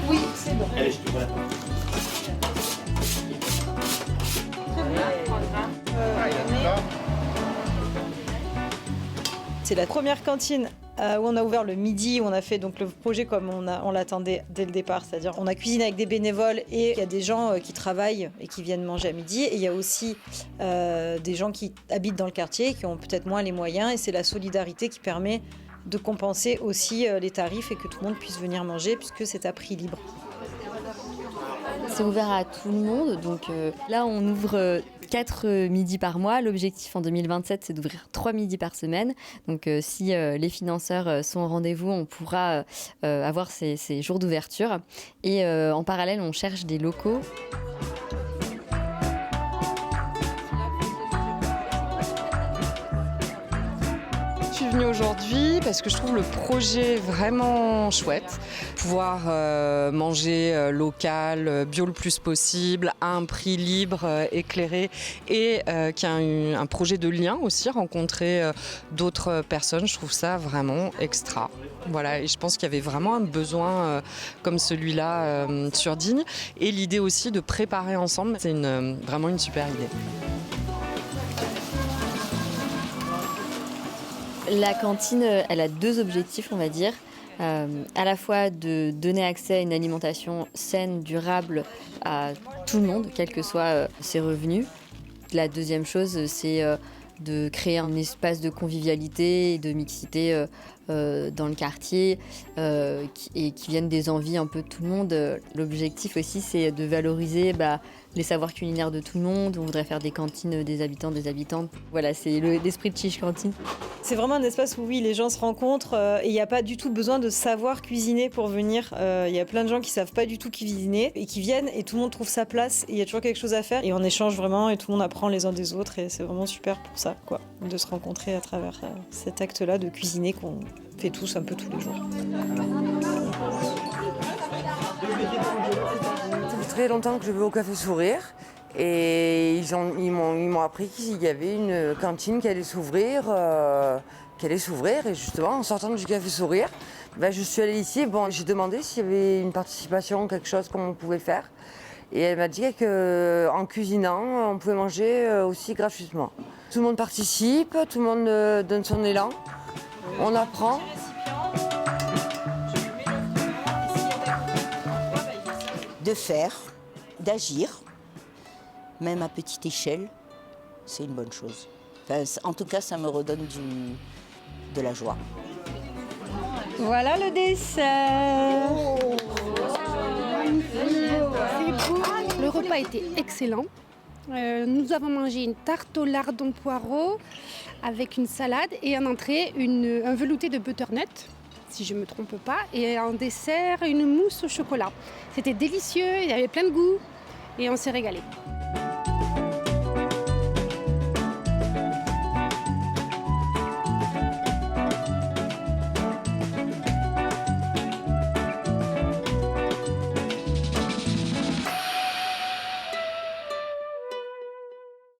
Oui, c'est bon. Allez, je te vois là. C'est la première cantine où on a ouvert le midi, où on a fait donc le projet comme on l'attendait dès le départ, c'est-à-dire on a cuisiné avec des bénévoles et il y a des gens qui travaillent et qui viennent manger à midi. Et il y a aussi des gens qui habitent dans le quartier, qui ont peut-être moins les moyens, et c'est la solidarité qui permet de compenser aussi les tarifs et que tout le monde puisse venir manger puisque c'est à prix libre. C'est ouvert à tout le monde, donc là on ouvre 4 midis par mois. L'objectif en 2027, c'est d'ouvrir 3 midis par semaine. Donc si les financeurs sont au rendez-vous, on pourra avoir ces jours d'ouverture. Et en parallèle, on cherche des locaux. Je suis venue aujourd'hui parce que je trouve le projet vraiment chouette. Pouvoir manger local, bio le plus possible, à un prix libre, éclairé, et qu'il y a un projet de lien aussi, rencontrer d'autres personnes. Je trouve ça vraiment extra. Voilà, et je pense qu'il y avait vraiment un besoin comme celui-là sur Digne. Et l'idée aussi de préparer ensemble, c'est vraiment une super idée. La cantine, elle a 2 objectifs, on va dire. À la fois de donner accès à une alimentation saine, durable à tout le monde, quels que soient ses revenus. La deuxième chose, c'est de créer un espace de convivialité et de mixité dans le quartier et qui viennent des envies un peu de tout le monde. L'objectif aussi, c'est de valoriser les savoirs culinaires de tout le monde. On voudrait faire des cantines des habitants, des habitantes. Voilà, c'est l'esprit de Chiche Cantine. C'est vraiment un espace où oui, les gens se rencontrent et il n'y a pas du tout besoin de savoir cuisiner pour venir. Il y a plein de gens qui savent pas du tout cuisiner et qui viennent et tout le monde trouve sa place et il y a toujours quelque chose à faire et on échange vraiment et tout le monde apprend les uns des autres et c'est vraiment super pour ça, quoi, de se rencontrer à travers cet acte-là de cuisiner qu'on fait tous un peu tous les jours. Ça fait très longtemps que je vais au Café Sourire et ils m'ont appris qu'il y avait une cantine qui allait s'ouvrir et justement en sortant du Café Sourire, je suis allée ici. Bon, j'ai demandé s'il y avait une participation, quelque chose qu'on pouvait faire et elle m'a dit qu'en cuisinant, on pouvait manger aussi gratuitement. Tout le monde participe, tout le monde donne son élan, on apprend. De faire, d'agir, même à petite échelle, c'est une bonne chose. Enfin, en tout cas, ça me redonne de la joie. Voilà le dessert. Le repas était excellent. Nous avons mangé une tarte au lardon poireau avec une salade et en entrée un velouté de butternut, si je ne me trompe pas, et en dessert une mousse au chocolat. C'était délicieux, il y avait plein de goût et on s'est régalé.